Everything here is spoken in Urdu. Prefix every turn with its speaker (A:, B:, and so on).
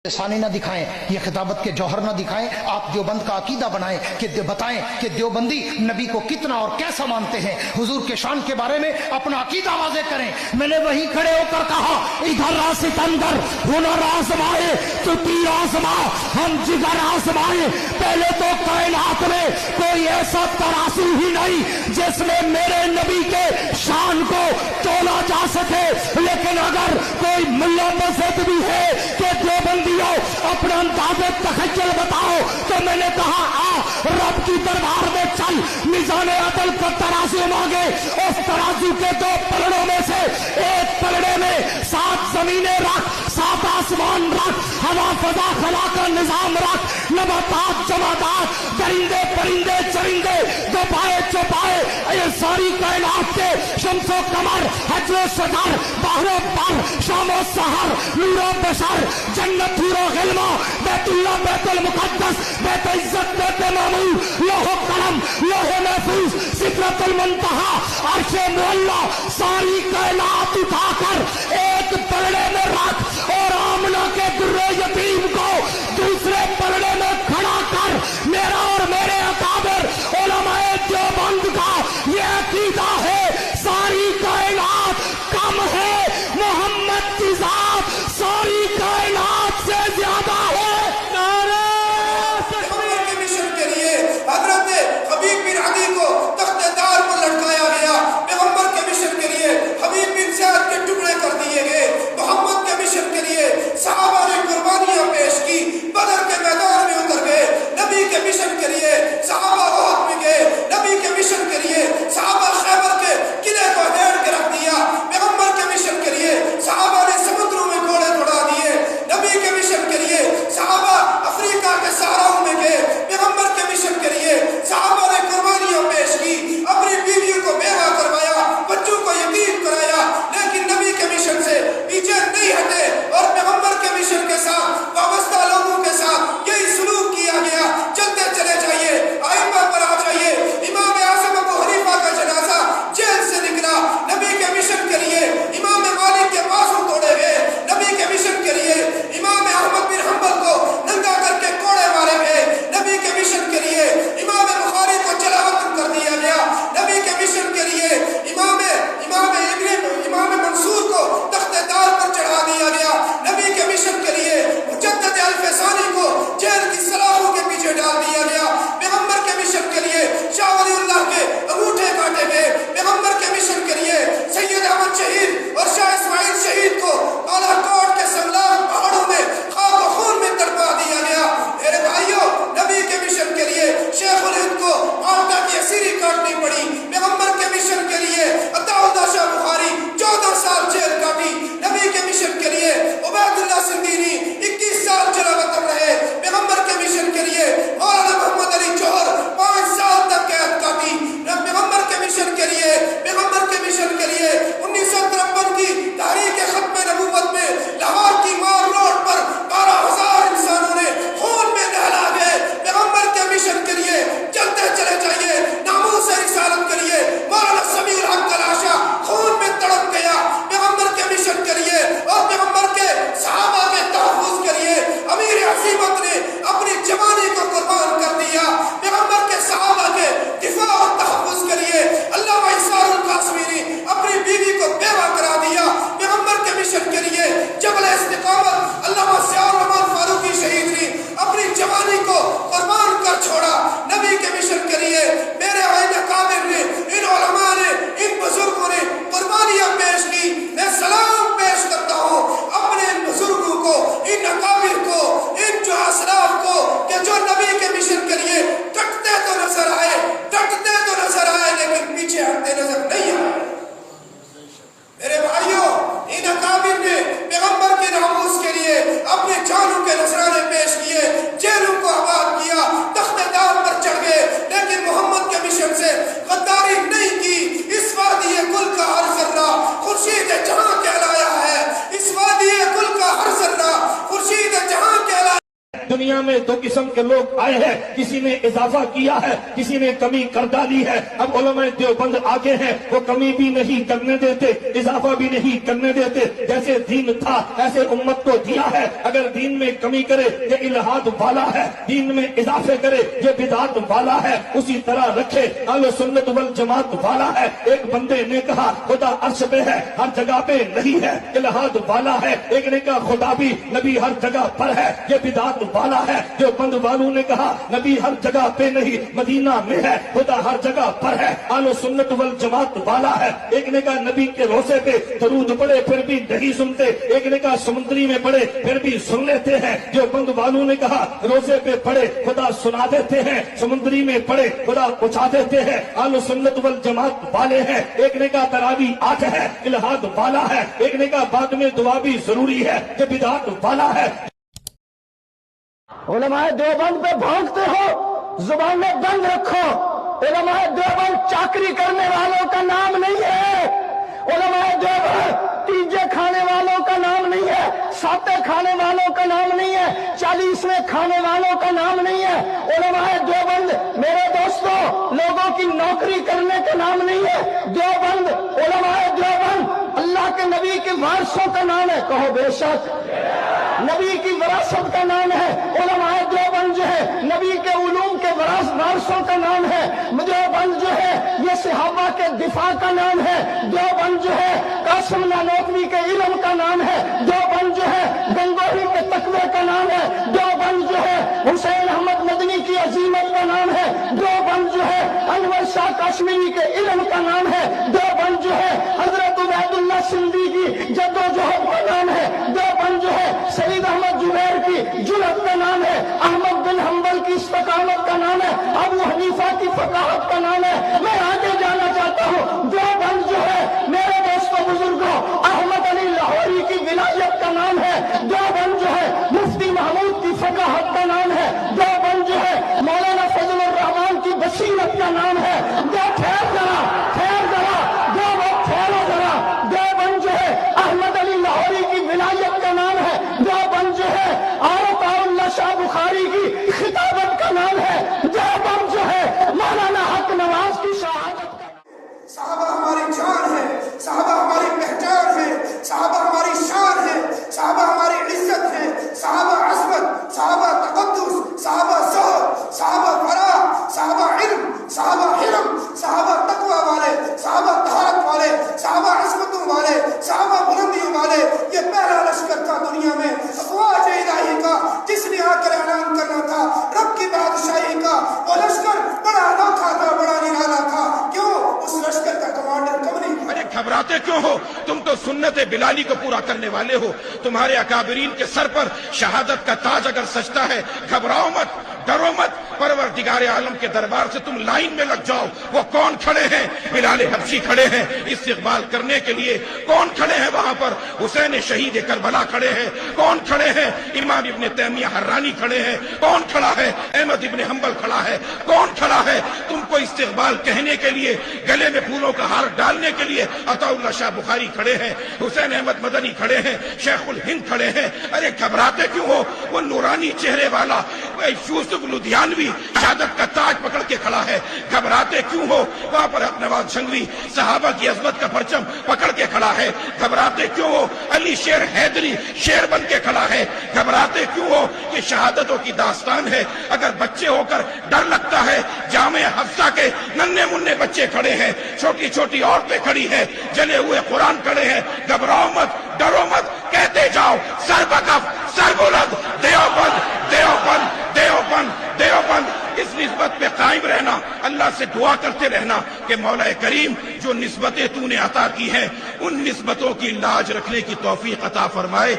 A: ثانی نہ دکھائیں، یہ خطابت کے جوہر نہ دکھائیں، آپ دیوبند کا عقیدہ بنائیں کہ بتائیں کہ دیوبندی نبی کو کتنا اور کیسا مانتے ہیں، حضور کے شان کے بارے میں اپنا عقیدہ واضح کریں۔ میں نے وہیں کھڑے ہو کر کہا ادھر ستمگر ہنر آزمائے تو تیر آزما، ہم جگر آزمائے۔ پہلے تو کائنات میں کوئی ایسا ترازو ہی نہیں جس میں میرے نبی کے شان کو تولا جا سکے، لیکن اگر کوئی ملا مسجد بھی ہے کہ دیوبندی اپنا انداز تخیل بتاؤ تو میں نے کہا رب کی دربار میں چل، میزان عدل کا ترازو مانگے، اس ترازو کے دو پلڑوں میں سے ایک پلڑے میں 7 زمینیں رکھ، 7 آسمان رکھ، ہوا فضا خلا کا نظام رکھ، نباتات جمادات، درندے پرندے چرندے، دو پائے چوپائے، یہ ساری کائنات کے شمس و قمر، حجر و شجر، بحر و بر، شام و سحر، نور و بشر، جنت حور و غلما، بیت اللہ بیت المقدس، بیت عزت بیت معمور، لوح و قلم، لوح محفوظ، سدرۃ المنتہا، عرش معلی، ساری کائنات اٹھا کر ایک پلڑے میں رکھ اور آمنہ کے در یتیم کو دوسرے پلڑے میں کھڑا کر۔ میرا اور میرے اکابر علماء دیوبند کا یہ عقیدہ ہے ساری کائنات کم ہے، محمد کی ذات ساری کائنات سے زیادہ ہے۔
B: حضرت حبیب بن عدی کو تخت دار پر لٹکایا گیا، پیغمبر کے مشن کے لیے حبیب بن زید کے ٹکڑے کر دیے گئے، محمد کے مشن کے لیے صحابہ
C: دنیا میں دو قسم کے لوگ آئے ہیں، کسی نے اضافہ کیا ہے، کسی نے کمی کر ڈالی ہے۔ اب علماء دیوبند آگے ہیں، وہ کمی بھی نہیں کرنے دیتے، اضافہ بھی نہیں کرنے دیتے۔ جیسے دین تھا ایسے امت کو دیا ہے، اگر دین میں کمی کرے یہ الہاد والا ہے، دین میں اضافے کرے یہ بدعت والا ہے، اسی طرح رکھے اہل سنت والجماعت والا ہے۔ ایک بندے نے کہا خدا عرش پہ ہے، ہر جگہ پہ نہیں ہے، الہاد والا ہے۔ ایک نے کہا خدا بھی نبی ہر جگہ پر ہے، یہ بدعت والا ہے۔ جو بند والوں نے کہا نبی ہر جگہ پہ نہیں، مدینہ میں ہے، خدا ہر جگہ پر ہے، اہل سنت والجماعت والا ہے۔ ایک نے کہا نبی کے روزے پہ درود پڑے پھر بھی نہیں سنتے، ایک نے کہا سمندری میں پڑے پھر بھی سن لیتے ہیں۔ جو بند والوں نے کہا روزے پہ پڑے خدا سنا دیتے ہیں، سمندری میں پڑے خدا پہنچا دیتے ہیں، اہل سنت والجماعت والے ہیں۔ ایک نے کہا تراویح 8 ہے، الہاد والا ہے۔ ایک نے کہا بعد میں دعا بھی ضروری ہے، یہ بدعت والا ہے۔
D: علماء دیوبند پہ بھونکتے ہو، زبانیں بند رکھو۔ علماء دیوبند چاکری کرنے والوں کا نام نہیں ہے، علماء دیوبند تیجے کھانے والوں کا نام نہیں ہے، ساتے کھانے والوں کا نام نہیں ہے، 40ویں کھانے والوں کا نام نہیں ہے۔ علماء دیوبند میرے دوستوں لوگوں کی نوکری کرنے کا نام نہیں ہے۔ دیوبند علماء دیوبند اللہ کے نبی کے وارثوں کا نام ہے، کہو بے شک، نبی کی وراثت کا نام ہے۔ علماء دیوبند جو ہے نبی کے علوم کے وارثوں کا نام ہے۔ دیوبند جو ہے یہ صحابہ کے دفاع کا نام ہے۔ دیوبند جو ہے قاسم نانوتوی کے علم کا نام ہے۔ دیوبند جو ہے گنگوہی کے تقوی کا نام ہے۔ دیوبند جو ہے حسین احمد مدنی کی عظیمت کا نام ہے۔ دیوبند جو ہے انور شاہ کشمیری کے علم کا نام ہے۔ دیوبند جو ہے حضرت عبید اللہ سندھی کی جدوجہد کا نام ہے۔ دیوبند جو ہے سید احمد جبیر کی جرأت کا نام ہے۔ احمد بن حنبل کی استقامت کا نام ہے۔ ابو حنیفہ کی فقاہت کا نام ہے۔ میں آگے جانا چاہتا ہوں۔ دیوبند جو ہے میرے دوستوں بزرگوں احمد علی لاہوری کی ولایت کا نام ہے۔ دیوبند جو ہے مفتی محمود کی فقاہت کا نام ہے۔ دیوبند جو ہے مولانا فضل الرحمان کی بصیرت کا نام ہے۔ ٹھہر ذرا دیوبند ٹھہرو ذرا۔ دیوبند جو ہے احمد علی لاہوری کی ولایت کا نام ہے۔ دیوبند جو ہے عطا اللہ شاہ بخاری کی خطابت کا نام ہے۔ دیوبند جو ہے مولانا حق نواز کی شہادت کا نام ہے۔
B: صحابہ ہماری جان ہے، صحابہ ہماری پہچان ہے، صحابہ ہماری شان ہے، صحابہ ہماری عزت ہے، صحابہ عصمت، صحابہ تقدس، صحابہ زہد، صحابہ ورع، صحابہ علم، صحابہ حلم، صحابہ تقوی والے، صحابہ طہارت والے، صحابہ عصمتوں والے، صحابہ بلندیوں والے۔ یہ پہلا لشکر تھا دنیا میں افواج الہی کا، جس نے آ کر اعلان کرنا تھا رب کی بادشاہی کا۔ وہ لشکر بڑا انوکھا تھا، بڑا نرالا تھا۔ کیوں؟ اس لشکر کا کمانڈر کملی تھا۔
E: ارے گھبراتے کیوں ہو؟ تم تو سنت بلالی کو پورا کرنے والے ہو۔ تمہارے اکابرین کے سر پر شہادت کا تاج اگر سجتا ہے، گھبراؤ مت، ڈرو مت، پروردگار عالم کے دربار سے تم لائن میں لگ جاؤ۔ وہ کون کھڑے ہیں؟ بلال حبشی کھڑے ہیں استقبال کرنے کے لیے۔ کون کھڑے ہیں وہاں پر؟ حسین شہید کربلا کھڑے ہیں۔ کون کھڑے ہیں؟ امام ابن تیمیہ حرانی کھڑے ہیں۔ کون کھڑا ہے؟ احمد ابن حنبل کھڑا ہے۔ کون کھڑا ہے تم کو استقبال کہنے کے لیے، گلے میں پھولوں کا ہار ڈالنے کے لیے؟ عطا اللہ شاہ بخاری کھڑے ہیں، حسین احمد مدنی کھڑے ہیں، شیخ الہند کھڑے ہیں۔ ارے گھبراتے کیوں ہو؟ وہ نورانی چہرے والا یوسف لدھیانوی شہادت کا تاج پکڑ کے کھڑا ہے۔ گھبراتے کیوں ہو؟ وہاں پر حق نواز جھنگوی صحابہ کی عظمت کا پرچم پکڑ کے کھڑا ہے۔ گھبراتے کیوں ہو؟ علی شیر حیدری شیر بن کے کھڑا ہے۔ گھبراتے کیوں ہو؟ کہ شہادتوں کی داستان ہے۔ اگر بچے ہو کر ڈر لگتا ہے، جامع حفصہ کے ننھے منھے بچے کھڑے ہیں، چھوٹی چھوٹی عورتیں کھڑی ہیں، جلے ہوئے قرآن کھڑے ہیں۔ گھبراؤ مت، ڈرو مت، کہتے جاؤ سر بکف سر بلند، دیوبند دیوبند دیوبند دیوبند۔ اس نسبت پہ قائم رہنا، اللہ سے دعا کرتے رہنا کہ مولا کریم جو نسبتیں تو نے عطا کی ہیں ان نسبتوں کی لاج رکھنے کی توفیق عطا فرمائے۔